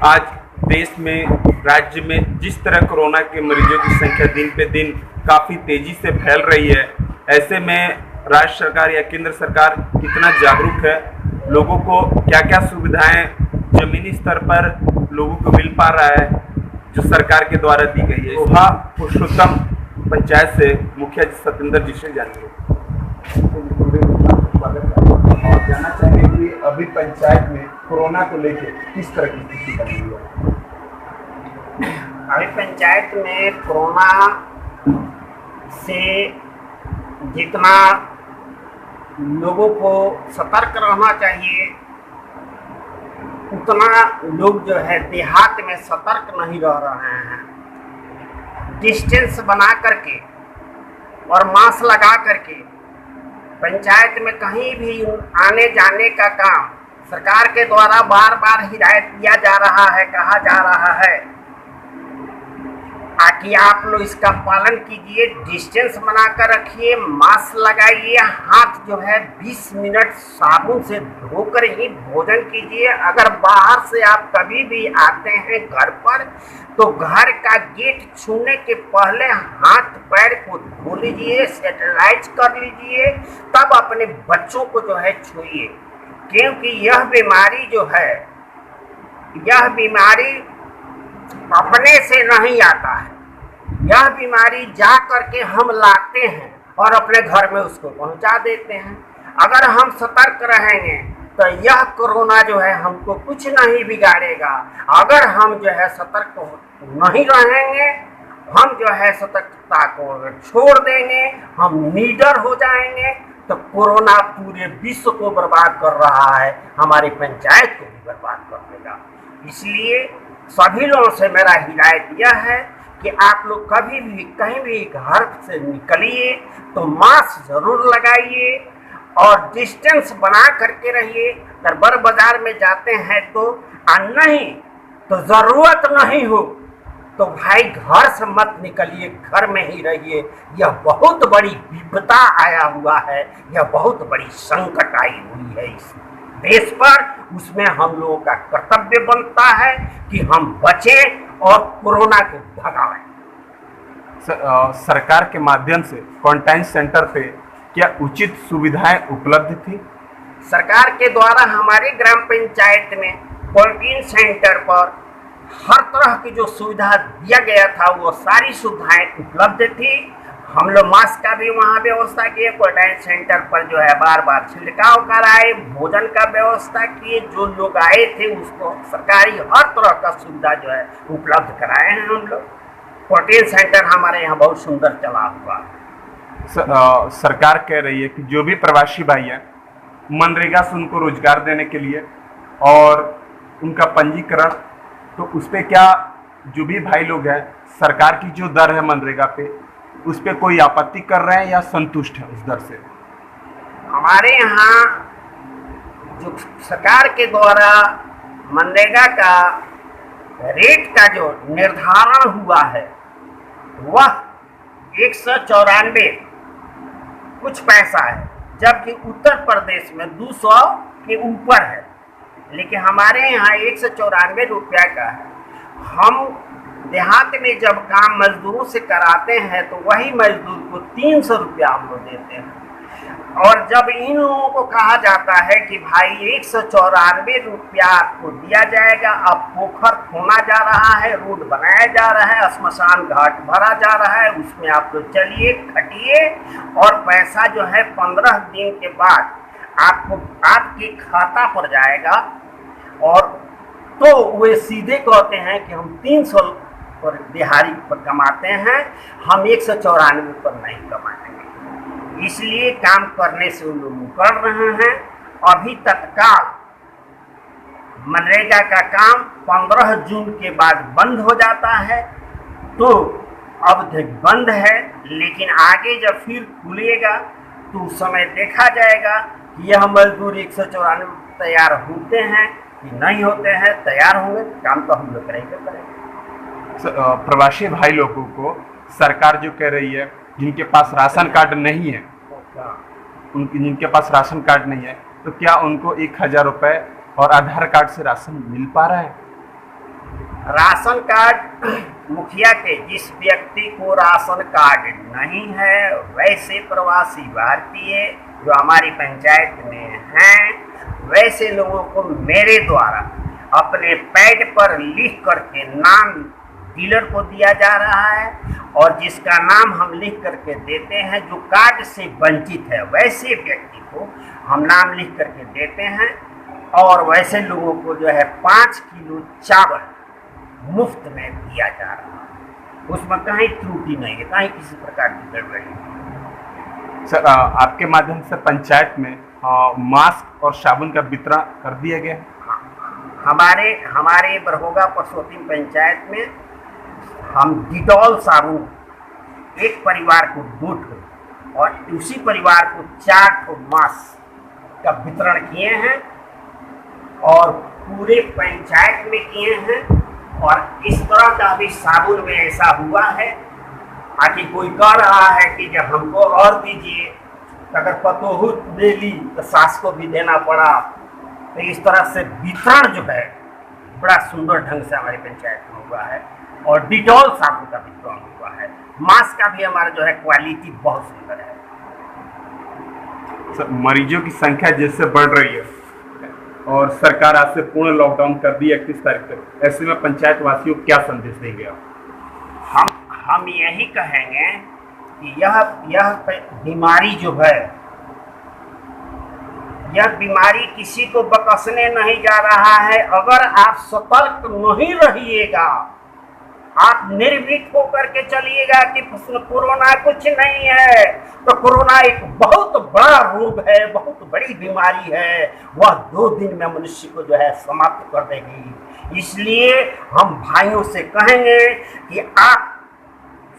आज देश में, राज्य में जिस तरह कोरोना के मरीजों की संख्या दिन पे दिन काफ़ी तेज़ी से फैल रही है, ऐसे में राज्य सरकार या केंद्र सरकार कितना जागरूक है, लोगों को क्या क्या सुविधाएं जमीनी स्तर पर लोगों को मिल पा रहा है जो सरकार के द्वारा दी गई है। वहाँ पुरुषोत्तम पंचायत से मुखिया सत्येंद्र जी से जानिए। और जानना चाहेंगे कि अभी पंचायत में कोरोना को लेकर किस तरह की स्थिति बनी हुई है। अभी पंचायत में कोरोना से जितना लोगों को सतर्क रहना चाहिए उतना लोग जो है देहात में सतर्क नहीं रह रहे हैं। डिस्टेंस बना करके और मास्क लगा करके पंचायत में कहीं भी आने जाने का काम सरकार के द्वारा बार बार हिदायत दिया जा रहा है, कहा जा रहा है कि आप लोग इसका पालन कीजिए, डिस्टेंस बनाकर रखिए, मास्क लगाइए, हाथ जो है 20 मिनट साबुन से धोकर ही भोजन कीजिए। अगर बाहर से आप कभी भी आते हैं घर पर तो घर का गेट छूने के पहले हाथ पैर को धो लीजिए, सैनिटाइज कर लीजिए, तब अपने बच्चों को जो है छूइए। क्योंकि यह बीमारी जो है, यह बीमारी अपने से नहीं आता है, यह बीमारी जा करके हम लाते हैं और अपने घर में उसको पहुंचा देते हैं। अगर हम सतर्क रहेंगे तो यह कोरोना जो है हमको कुछ नहीं बिगाड़ेगा। अगर हम जो है सतर्क नहीं रहेंगे, हम जो है सतर्कता को छोड़ देंगे, हम नीडर हो जाएंगे, तो कोरोना पूरे विश्व को बर्बाद कर रहा है, हमारी पंचायत को भी बर्बाद कर देगा। इसलिए सभी लोगों से मेरा हिदायत यह है कि आप लोग कभी भी कहीं भी घर से निकलिए तो मास्क जरूर लगाइए और डिस्टेंस बना करके रहिए। अगर बड़ बाजार में जाते हैं तो नहीं तो ज़रूरत नहीं हो तो भाई घर से मत निकलिए, घर में ही रहिए। यह बहुत बड़ी विपदा आया हुआ है, यह बहुत बड़ी संकट आई हुई है इस देश पर। उसमें हम लोगों का कर्तव्य बनता है कि हम बचें और कोरोना को भगाएं। सरकार के माध्यम से क्वारंटाइन सेंटर पे क्या उचित सुविधाएं उपलब्ध थी? सरकार के द्वारा हमारे ग्राम पंचायत में क्वारंटाइन सेंटर पर हर तरह की जो सुविधा दिया गया था वो सारी सुविधाएं उपलब्ध थी। हम लोग मास्क का भी वहाँ व्यवस्था किए, क्वारंटाइन सेंटर पर जो है बार बार छिड़काव कराए, भोजन का व्यवस्था किए, जो लोग आए थे उसको सरकारी हर तरह का सुविधा जो है उपलब्ध कराए हैं हम लोग। क्वारंटाइन सेंटर हमारे यहाँ बहुत सुंदर चला हुआ। सरकार कह रही है कि जो भी प्रवासी भाई हैं मनरेगा से उनको रोजगार देने के लिए और उनका पंजीकरण, तो उस पर क्या जो भी भाई लोग हैं सरकार की जो दर है मनरेगा पे उस पर कोई आपत्ति कर रहे हैं या संतुष्ट है उस दर से? हमारे यहाँ जो सरकार के द्वारा मनरेगा का रेट का जो निर्धारण हुआ है वह 194 कुछ पैसा है, जबकि उत्तर प्रदेश में 200 के ऊपर है, लेकिन हमारे यहाँ 194 रुपया का है। हम देहात में जब काम मजदूरों से कराते हैं तो वही मजदूर को 300 रुपया हम लोग देते हैं। और जब इन लोगों को कहा जाता है कि भाई 194 रुपया आपको दिया जाएगा, अब पोखर खोना जा रहा है, रोड बनाया जा रहा है, श्मशान घाट भरा जा रहा है, उसमें आप लोग चलिए खटिए और पैसा जो है 15 दिन के बाद आपको आपके खाता पर जाएगा। और तो वे सीधे कहते हैं कि हम 300 पर दिहाड़ी पर कमाते हैं, हम 194 पर नहीं कमाएंगे। इसलिए काम करने से उन लोग मुकर रहे हैं। अभी तत्काल मनरेगा का काम 15 जून के बाद बंद हो जाता है, तो अब तक बंद है, लेकिन आगे जब फिर खुलेगा तो उस समय देखा जाएगा कि यह मजदूर 194 तैयार होते हैं कि नहीं होते हैं। तैयार होंगे काम तो हम लोग करेंगे। प्रवासी भाई लोगों को सरकार जो कह रही है जिनके पास राशन कार्ड नहीं है, जिनके पास राशन कार्ड नहीं है, तो क्या उनको 1000 रुपये और आधार कार्ड से राशन मिल पा रहा है? राशन कार्ड मुखिया के जिस व्यक्ति को राशन कार्ड नहीं है, वैसे प्रवासी भारतीय जो हमारी पंचायत में हैं, वैसे लोगों को मेरे द्वारा अपने पैड पर लिख करके नाम डीलर को दिया जा रहा है, और जिसका नाम हम लिख करके देते हैं, जो कार्ड से वंचित है, वैसे व्यक्ति को हम नाम लिख करके देते हैं। और वैसे लोगों को जो है 5 किलो चावल मुफ्त में दिया जा रहा है। उसमें कहीं त्रुटि नहीं है, कहीं किसी प्रकार की गड़बड़ी नहीं। सर, आपके माध्यम से पंचायत में मास्क और साबुन का वितरण कर दिया गया है। हमारे बरहोगा परसोत्ती पंचायत में हम डिटॉल साबुन एक परिवार को 2 ठो और उसी परिवार को 4 ठो मास्क का वितरण किए हैं, और पूरे पंचायत में किए हैं। और इस तरह का भी साबुन में ऐसा हुआ है, आखि कोई कह रहा है कि जब हमको और दीजिए, तो अगर पतोहू दे ली तो सास को भी देना पड़ा। तो इस तरह से वितरण जो है बड़ा सुंदर ढंग से हमारी पंचायत में हुआ है, और डिटॉल साबुन का वितरण हुआ है। मास्क का भी हमारा जो है क्वालिटी बहुत सुंदर है। सर, मरीजों की संख्या जैसे बढ़ रही है और सरकार आज से पूर्ण लॉकडाउन कर दी 31 तारीख तक, ऐसे में पंचायत वासियों को क्या संदेश देंगे आप? हम यही कहेंगे कि यह बीमारी जो है, यह बीमारी किसी को बकसने नहीं जा रहा है। अगर आप सतर्क नहीं रहिएगा, आप निर्भीक होकर के चलिएगा कि कोरोना कुछ नहीं है, तो कोरोना एक बहुत बड़ा रोग है, बहुत बड़ी बीमारी है। वह 2 दिन में मनुष्य को जो है समाप्त कर देगी। इसलिए हम भाइयों से कहेंगे कि आप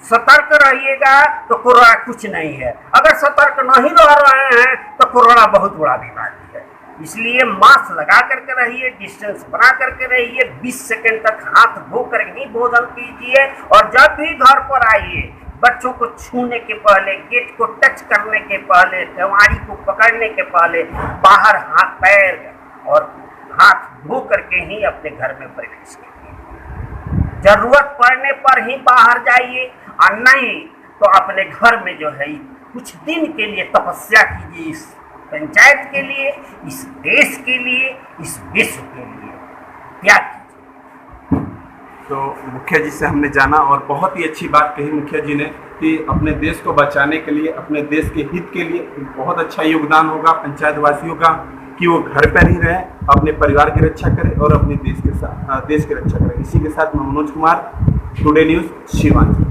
सतर्क रहिएगा, तो कोरोना कुछ नहीं है। अगर सतर्क नहीं रह रहे हैं तो कोरोना बहुत बड़ा बीमारी है। इसलिए मास्क लगा करके रहिए, डिस्टेंस बना करके रहिए, 20 सेकंड तक हाथ धो कर ही भोजन कीजिए। और जब भी घर पर आइए, बच्चों को छूने के पहले, गेट को टच करने के पहले, केवाड़ी को पकड़ने के पहले बाहर हाथ पैर और हाथ धो करके ही अपने घर में प्रवेश कीजिए। जरूरत पड़ने पर ही बाहर जाइए, और नहीं तो अपने घर में जो है कुछ दिन के लिए तपस्या कीजिए, इस पंचायत के लिए, इस देश के लिए, इस विश्व के लिए क्या कीजिए। तो मुखिया जी से हमने जाना, और बहुत ही अच्छी बात कही मुखिया जी ने कि अपने देश को बचाने के लिए, अपने देश के हित के लिए बहुत अच्छा योगदान होगा पंचायत वासियों का कि वो घर पर ही रहें, अपने परिवार की रक्षा करें और अपने देश की रक्षा करें। इसी के साथ मैं मनोज कुमार, टुडे न्यूज़, शिवांगी।